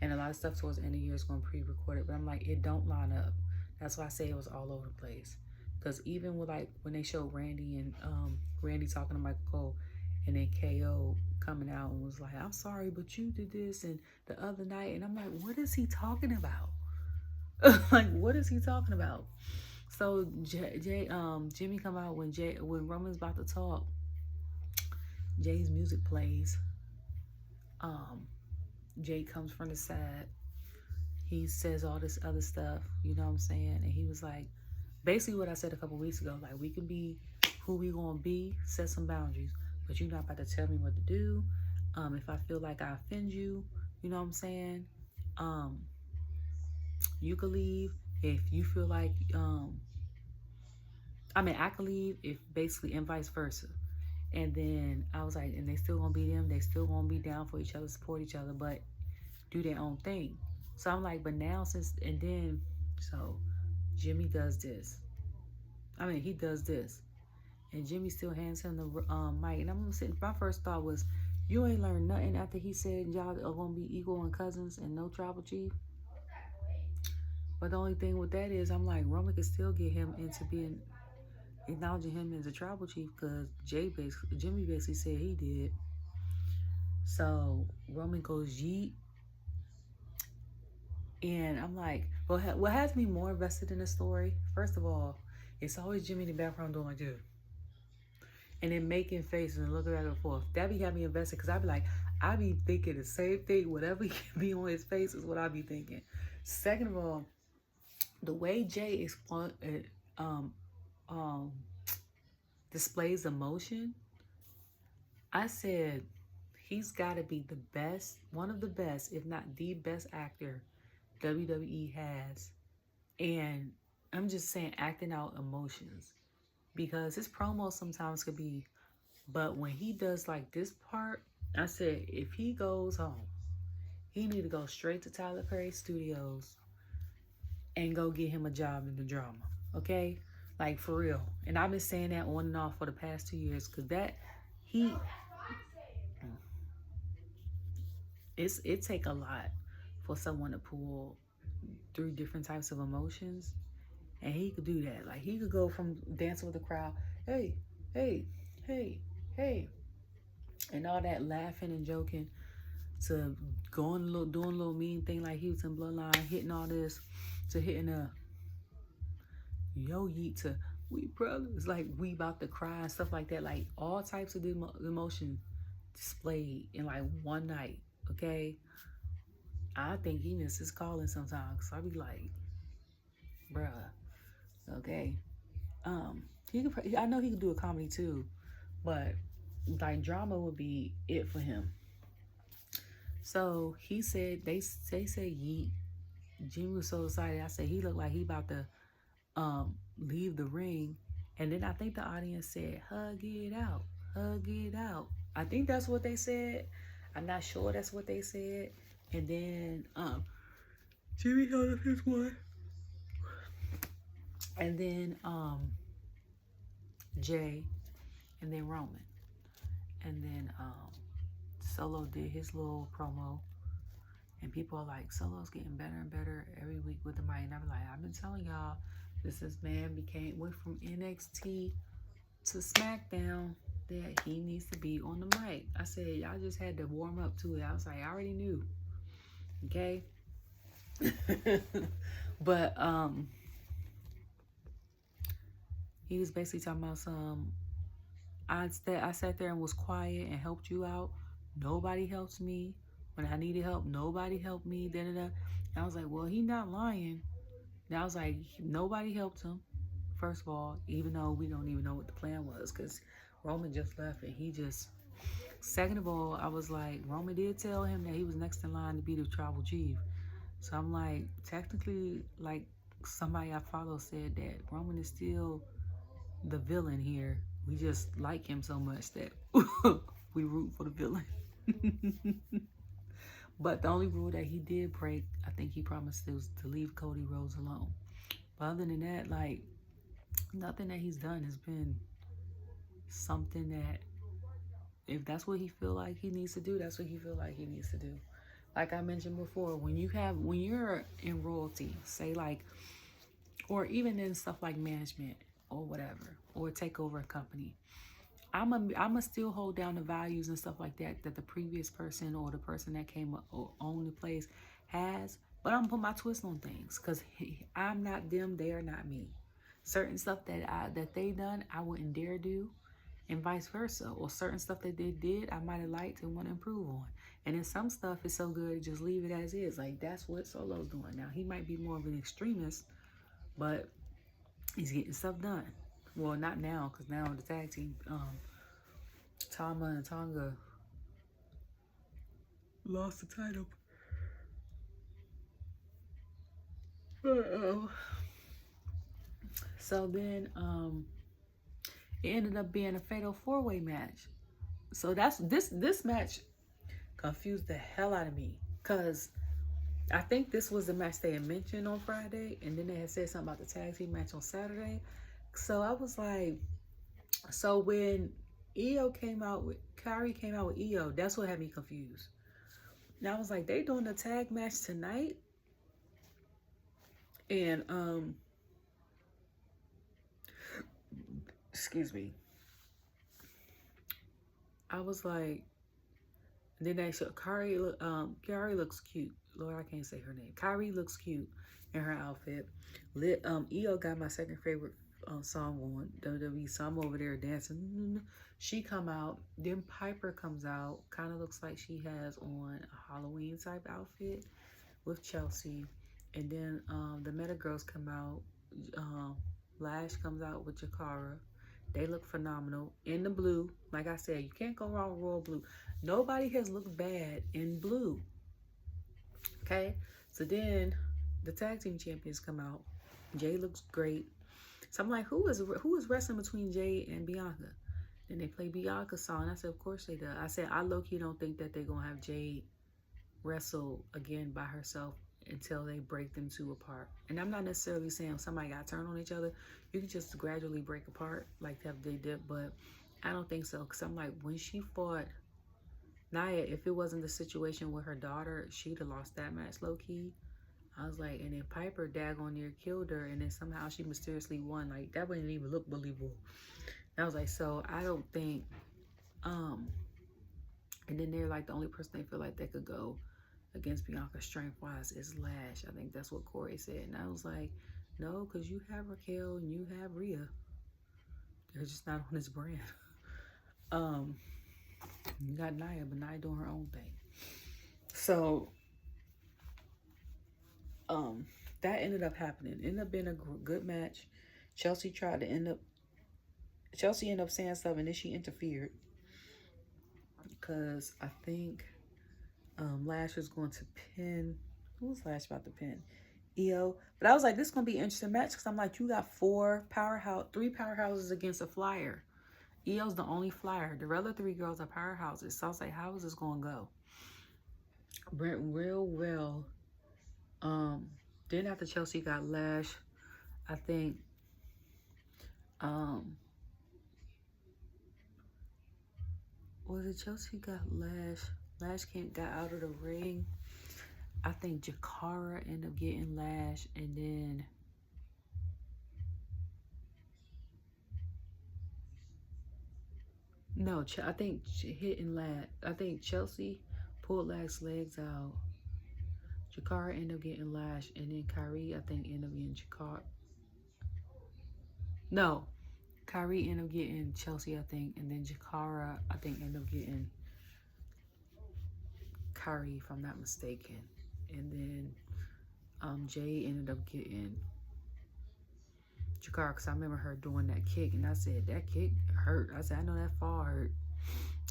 And a lot of stuff towards the end of the year is going to pre-record it. But I'm like, it don't line up. That's why I say it was all over the place. Because even with like when they showed Randy and Randy talking to Michael Cole, and then KO coming out and was like, "I'm sorry, but you did this and the other night," and I'm like, what is he talking about? Like, what is he talking about? So Jimmy come out when Roman's about to talk. Jay's music plays. Jay comes from the side. He says all this other stuff, you know what I'm saying? And he was like, basically what I said a couple weeks ago, like, we can be who we gonna be, set some boundaries, but you're not about to tell me what to do. If I feel like I offend you, you know what I'm saying? You could leave if you feel like, I could leave if basically, and vice versa. And then I was like, and they still gonna be them. They still gonna be down for each other, support each other, but do their own thing. So I'm like, but now so Jimmy does this. He does this. And Jimmy still hands him the mic. And I'm sitting, my first thought was, you ain't learned nothing after he said y'all are going to be equal and cousins and no tribal chief. But the only thing with that is, I'm like, Roman could still get him into acknowledging him as a tribal chief because Jimmy basically said he did. So Roman goes yeet. And I'm like, well, what has me more invested in the story, first of all, it's always Jimmy in the background doing like this. And then making faces and looking back and forth. That be having me invested because I be thinking the same thing. Whatever he can be on his face is what I be thinking. Second of all, the way Jay displays emotion, I said he's got to be the best, one of the best, if not the best actor WWE has. And I'm just saying acting out emotions, because his promos sometimes could be, but when he does like this part, I said if he goes home, he need to go straight to Tyler Perry Studios and go get him a job in the drama, okay? Like, for real. And I've been saying that on and off for the past 2 years, because it take a lot for someone to pull 3 different types of emotions, and he could do that. Like, he could go from dancing with the crowd, hey, hey, hey, hey, and all that laughing and joking, to doing a little mean thing like he was in Bloodline, hitting all this, to hitting a yo yeet, to we brothers, like we about to cry and stuff like that. Like, all types of emotion displayed in like one night, okay? I think he misses his calling sometimes. So I be like, bruh, okay. I know he could do a comedy too, but like drama would be it for him. So he said, they say yeet. Jimmy was so excited. I said he looked like he about to leave the ring. And then I think the audience said, hug it out, hug it out. I think that's what they said. I'm not sure that's what they said. And then Jimmy held up his one. And then Jay, and then Roman. And then Solo did his little promo. And people are like, Solo's getting better and better every week with the mic. And I'm like, I've been telling y'all, this man went from NXT to Smackdown, that he needs to be on the mic. I said, y'all just had to warm up to it. I was like, I already knew. Okay? But he was basically talking about I sat there and was quiet and helped you out. Nobody helps me. When I needed help, nobody helped me. And I was like, well, he not lying. And I was like, nobody helped him, first of all, even though we don't even know what the plan was, because Roman just left and second of all, I was like, Roman did tell him that he was next in line to be the tribal chief. So I'm like, technically, like somebody I follow said that Roman is still the villain here. We just like him so much that we root for the villain. But the only rule that he did break, I think he promised, was to leave Cody Rhodes alone. But other than that, like, nothing that he's done has been something that, if that's what he feel like he needs to do, that's what he feel like he needs to do. Like I mentioned before, when you're in royalty, say like or even in stuff like management or whatever, or take over a company. I'ma still hold down the values and stuff like that the previous person or the person that came up or owned the place has, but I'm gonna put my twist on things because I'm not them, they are not me. Certain stuff that they done, I wouldn't dare do, and vice versa. Or certain stuff that they did, I might have liked and want to improve on. And then some stuff is so good, just leave it as is. Like that's what Solo's doing now. He might be more of an extremist, but he's getting stuff done. Well, not now, because now the tag team, Tama and Tonga lost the title. Uh-oh. So then it ended up being a fatal 4-way match. So that's this match confused the hell out of me, because I think this was the match they had mentioned on Friday, and then they had said something about the tag team match on Saturday. So I was like, so when Iyo came out with Kyrie came out with Iyo, that's what had me confused. Now I was like, they doing the tag match tonight? And excuse me. I was like, then they showed Kyrie looks cute. Lord, I can't say her name. Kyrie looks cute in her outfit. Iyo got my second favorite song on WWE, so I'm over there dancing. She come out, then Piper comes out, kind of looks like she has on a Halloween type outfit with Chelsea, and then the Meta Girls come out. Lash comes out with Jakara. They look phenomenal in the blue. Like I said, you can't go wrong with royal blue. Nobody has looked bad in blue. Okay, so then the tag team champions come out. Jey looks great. So I'm like, who is wrestling between Jey and Bianca? Then they play Bianca's song. I said, of course they do. I said, I low-key don't think that they're going to have Jey wrestle again by herself until they break them two apart. And I'm not necessarily saying somebody got turned on each other. You can just gradually break apart like that they did. But I don't think so. Because I'm like, when she fought Nia, if it wasn't the situation with her daughter, she'd have lost that match low-key. I was like, and then Piper daggone near killed her, and then somehow she mysteriously won. Like, that wouldn't even look believable. And I was like, so I don't think, and then they're like, the only person they feel like they could go against Bianca strength-wise is Lash. I think that's what Corey said. And I was like, no, because you have Raquel and you have Rhea. They're just not on this brand. You got Nia, but Nia doing her own thing. So, that ended up happening. Ended up being a good match. Chelsea ended up saying something, and then she interfered because I think Lash was going to pin. Who was Lash about to pin? Iyo. But I was like, this is gonna be an interesting match because I'm like, you got three powerhouses against a flyer. Io's the only flyer. The other three girls are powerhouses. So I was like, how is this gonna go? Went real well. Then after Chelsea got Lash, I think was it Chelsea got Lash? Lash got out of the ring. I think Jakara ended up getting Lash, and then no, I think hitting Lash. I think Chelsea pulled Lash's legs out. Jakara ended up getting Lash, and then Kyrie, I think, ended up getting Jakara. No, Kyrie ended up getting Chelsea, I think, and then Jakara, I think, ended up getting Kyrie, if I'm not mistaken. And then Jey ended up getting Jakara, because I remember her doing that kick, and I said, that kick hurt. I said, I know that fall hurt.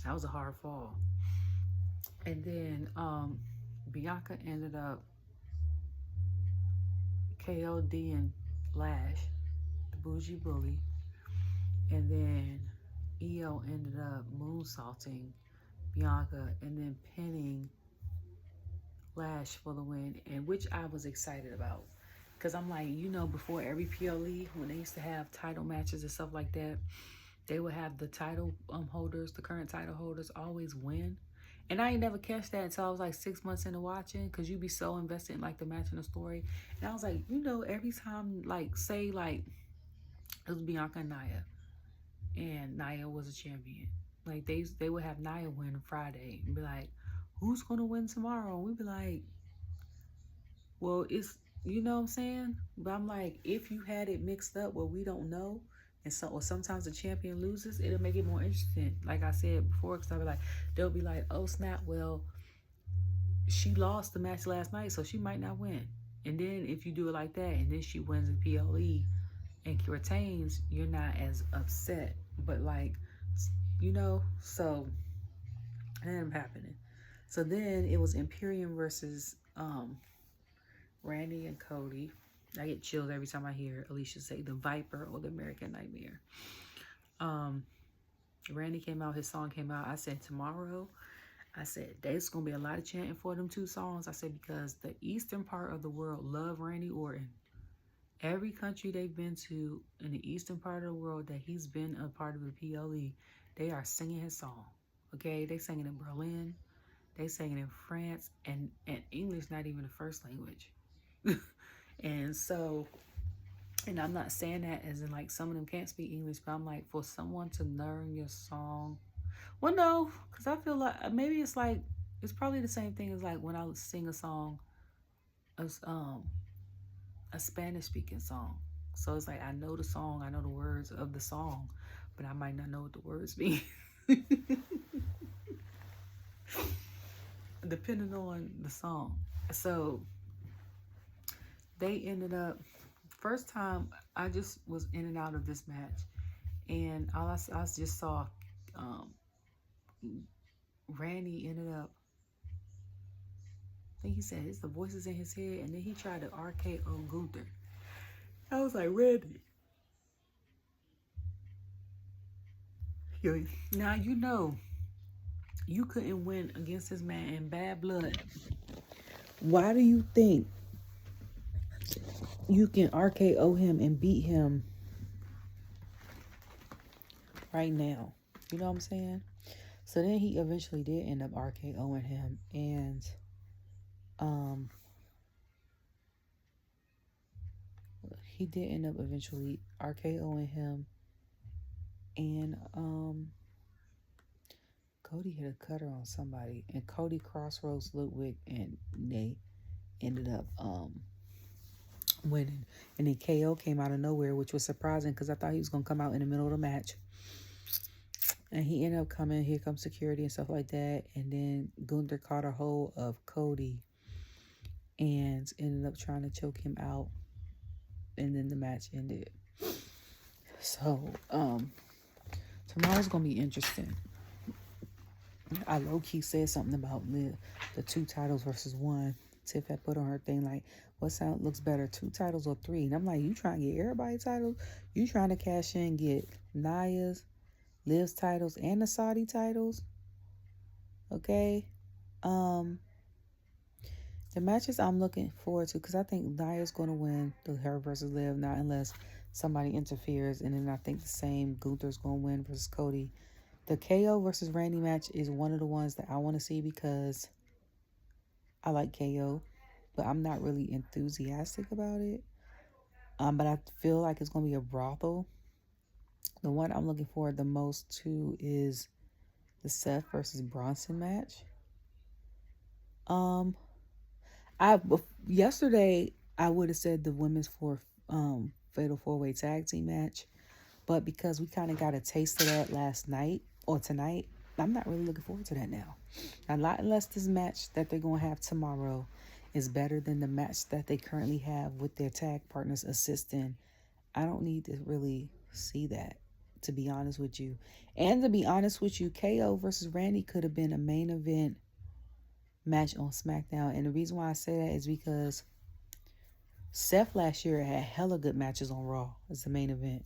That was a hard fall. And then Bianca ended up KOD and Lash, the bougie bully. And then Iyo ended up moonsaulting Bianca and then pinning Lash for the win, and which I was excited about. Because I'm like, you know, before every PLE, when they used to have title matches and stuff like that, they would have the title holders, the current title holders, always win. And I ain't never catch that until I was like 6 months into watching, because you be so invested in like the match and the story. And I was like, every time, like, say like it was Bianca and Nia, and Nia was a champion. Like they would have Nia win Friday and be like, who's gonna win tomorrow? And we'd be like, well, it's, you know what I'm saying? But I'm like, if you had it mixed up where we don't know, and so, or sometimes the champion loses, it'll make it more interesting. Like I said before, because I'll be like, they'll be like, oh snap, well, she lost the match last night, so she might not win. And then if you do it like that, and then she wins the PLE and retains, you're not as upset. But like, so that ended up happening. So then it was Imperium versus Randy and Cody. I get chills every time I hear Alicia say the Viper or the American Nightmare. Randy came out, his song came out. I said tomorrow, I said there's gonna be a lot of chanting for them two songs. I said because the eastern part of the world love Randy Orton. Every country they've been to in the eastern part of the world that he's been a part of the PLE, they are singing his song. Okay, they singing in Berlin, they singing in France, and English not even the first language. And so, and I'm not saying that as in like some of them can't speak English, but I'm like, for someone to learn your song, well, no, because I feel like maybe it's like, it's probably the same thing as like when I would sing a song, as a Spanish speaking song. So it's like I know the song, I know the words of the song, but I might not know what the words mean. Depending on the song. So they ended up, first time I just was in and out of this match, and all I just saw Randy ended up, I think he said it's the voices in his head, and then he tried to RKO Gunther. I was like, Randy, now you couldn't win against this man in bad blood. Why do you think you can RKO him and beat him right now? You know what I'm saying? So then he eventually did end up RKOing him, and he did end up eventually RKOing him, and Cody hit a cutter on somebody, and Cody crossroads Ludwig, and they ended up winning. And then KO came out of nowhere, which was surprising because I thought he was going to come out in the middle of the match. And he ended up coming, here comes security and stuff like that. And then Gunther caught a hold of Cody and ended up trying to choke him out. And then the match ended. So, tomorrow's going to be interesting. I low-key said something about the 2 titles versus 1. Tiff had put on her thing like, what sound looks better, 2 titles or 3? And I'm like, you trying to get everybody titles? You trying to cash in, get Nia's, Liv's titles, and the Saudi titles? Okay. The matches I'm looking forward to, because I think Nia's going to win her versus Liv, not unless somebody interferes. And then I think the same Gunther's going to win versus Cody. The KO versus Randy match is one of the ones that I want to see because I like KO, but I'm not really enthusiastic about it. But I feel like it's going to be a brothel. The one I'm looking forward the most to is the Seth versus Bronson match. Yesterday I would have said the women's fatal 4-way tag team match, but because we kind of got a taste of that last night or tonight, I'm not really looking forward to that now. Not unless this match that they're going to have tomorrow is better than the match that they currently have with their tag partners assisting. I don't need to really see that, to be honest with you. And to be honest with you, KO versus Randy could have been a main event match on Smackdown. And the reason why I say that is because Seth last year had hella good matches on Raw as the main event.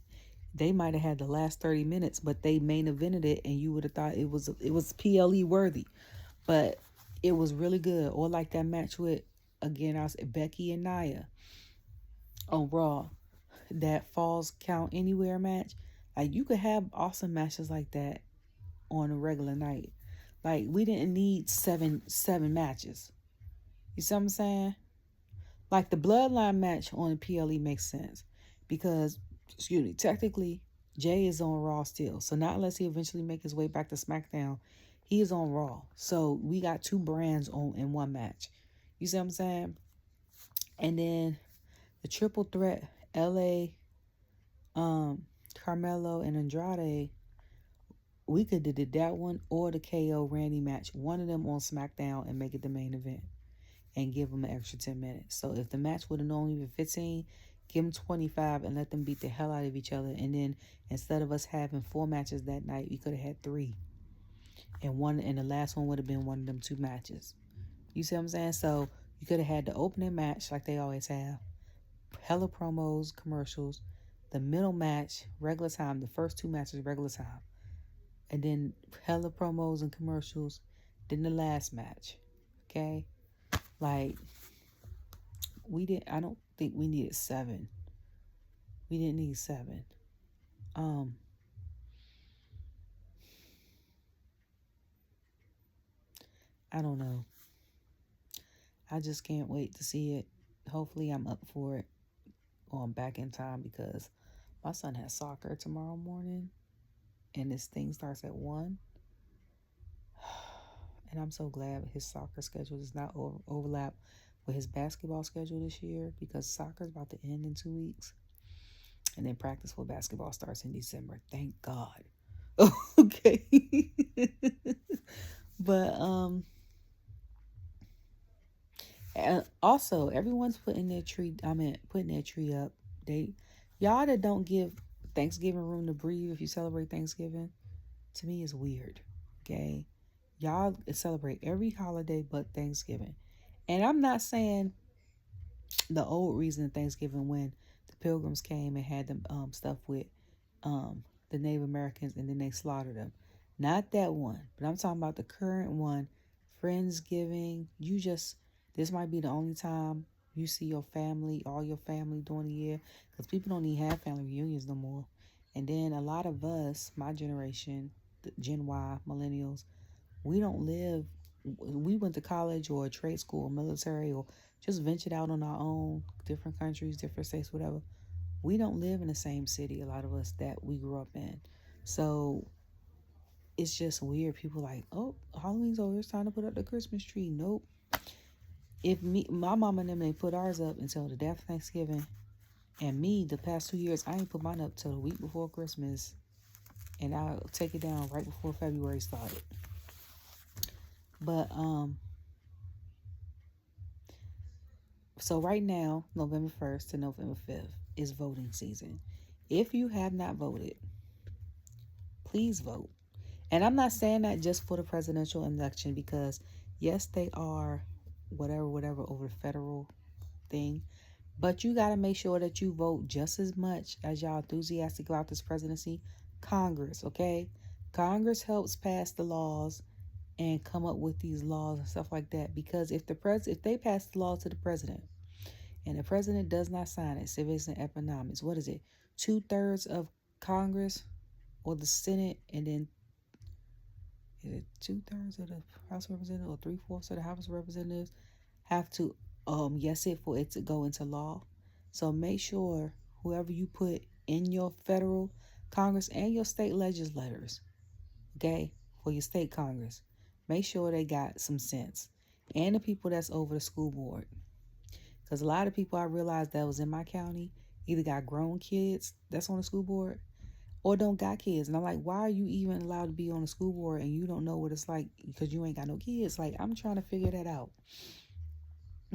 They might have had the last 30 minutes, but they main evented it, and you would have thought it was PLE worthy. But it was really good. Or like that match with, again, I was Becky and Nia on Raw. That Falls Count Anywhere match. Like, you could have awesome matches like that on a regular night. Like, we didn't need seven matches. You see what I'm saying? Like, the bloodline match on the PLE makes sense because, excuse me, technically Jey is on Raw still. So not unless he eventually make his way back to SmackDown, he is on Raw. So we got two brands on in one match. You see what I'm saying? And then the triple threat, LA, Carmelo and Andrade, we could have did that one or the KO Randy match, one of them on SmackDown, and make it the main event and give them an extra 10 minutes. So if the match would have only been 15, give them 25 and let them beat the hell out of each other. And then instead of us having 4 matches that night, we could have had 3. And the last one would have been one of them 2 matches. You see what I'm saying? So you could have had the opening match like they always have. Hella promos, commercials. The middle match, regular time. The first 2 matches, regular time. And then hella promos and commercials. Then the last match. Okay? Like, I don't think we needed 7. We didn't need 7. I don't know. I just can't wait to see it. Hopefully I'm up for it or I'm back in time because my son has soccer tomorrow morning and this thing starts at 1. And I'm so glad his soccer schedule does not overlap with his basketball schedule this year because soccer is about to end in 2 weeks. And then practice for basketball starts in December. Thank God. Okay. But and also everyone's putting their tree up. Y'all that don't give Thanksgiving room to breathe if you celebrate Thanksgiving, to me is weird. Okay. Y'all celebrate every holiday but Thanksgiving. And I'm not saying the old reason of Thanksgiving when the Pilgrims came and had them stuff with the Native Americans and then they slaughtered them. Not that one, but I'm talking about the current one, Friendsgiving. This might be the only time you see your family, all your family during the year, because people don't even have family reunions no more. And then a lot of us, my generation, the Gen Y, millennials, we went to college or trade school or military or just ventured out on our own, different countries, different states, whatever. We don't live in the same city, a lot of us, that we grew up in. So it's just weird. People like, oh, Halloween's over, it's time to put up the Christmas tree. Nope. My mama and them, they put ours up until the day after Thanksgiving. And me, the past 2 years, I ain't put mine up till the week before Christmas. And I'll take it down right before February started. But, so right now, November 1st to November 5th is voting season. If you have not voted, please vote. And I'm not saying that just for the presidential election because, yes, they are whatever over the federal thing. But you got to make sure that you vote just as much as y'all enthusiastic about this presidency. Congress, okay? Congress helps pass the laws and come up with these laws and stuff like that. Because if they pass the law to the president and the president does not sign it, civics and economics, what is it? 2/3 of Congress or the Senate, and then is it 2/3 of the House of Representatives or 3/4 of the House of Representatives have to yes it for it to go into law. So make sure whoever you put in your federal Congress and your state legislators, okay, for your state Congress, make sure they got some sense. And the people that's over the school board. Because a lot of people I realized that was in my county either got grown kids that's on the school board or don't got kids. And I'm like, why are you even allowed to be on the school board and you don't know what it's like because you ain't got no kids? Like, I'm trying to figure that out.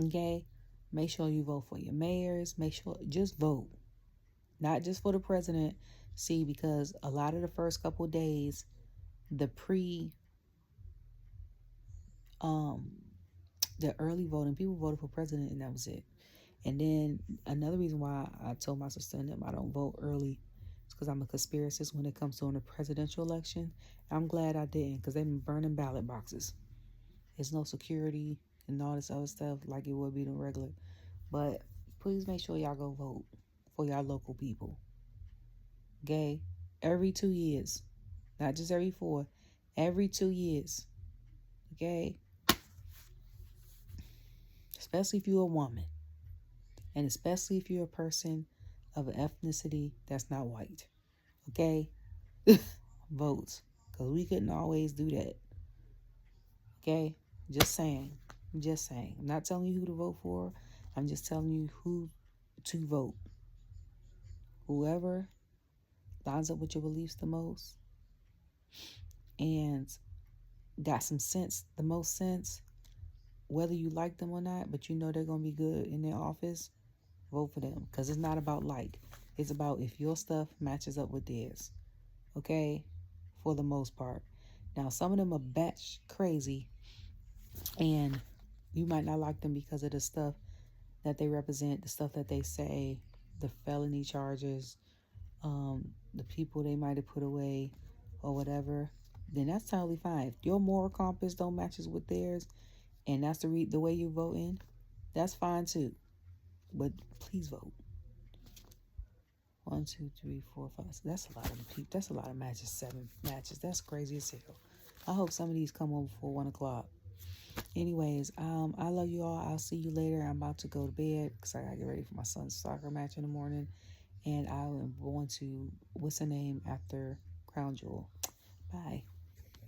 Okay? Make sure you vote for your mayors. Make sure, just vote. Not just for the president. See, because a lot of the first couple of days, the early voting, people voted for president and that was it. And then another reason why I told my sister and them I don't vote early is because I'm a conspiracist when it comes to the presidential election. I'm glad I didn't because they've been burning ballot boxes. There's no security and all this other stuff like it would be the regular. But please make sure y'all go vote for y'all local people. Okay? Every 2 years. Not just every 4. Every 2 years. Okay? Especially if you're a woman. And especially if you're a person of an ethnicity that's not white. Okay? Vote. Because we couldn't always do that. Okay? Just saying. Just saying. I'm not telling you who to vote for. I'm just telling you who to vote. Whoever lines up with your beliefs the most and got some sense, the most sense, whether you like them or not, but you know they're going to be good in their office, vote for them. Because it's not about like. It's about if your stuff matches up with theirs. Okay? For the most part. Now, some of them are batch crazy, and you might not like them because of the stuff that they represent, the stuff that they say, the felony charges, the people they might have put away or whatever, then that's totally fine. If your moral compass don't matches with theirs and that's the way you're voting, that's fine too. But please vote. 1, 2, 3, 4, 5. That's a lot of people. That's a lot of matches. 7 matches. That's crazy as hell. I hope some of these come on before 1 o'clock. Anyways, I love you all. I'll see you later. I'm about to go to bed because I gotta get ready for my son's soccer match in the morning. And I am going to, what's the name after Crown Jewel? Bye.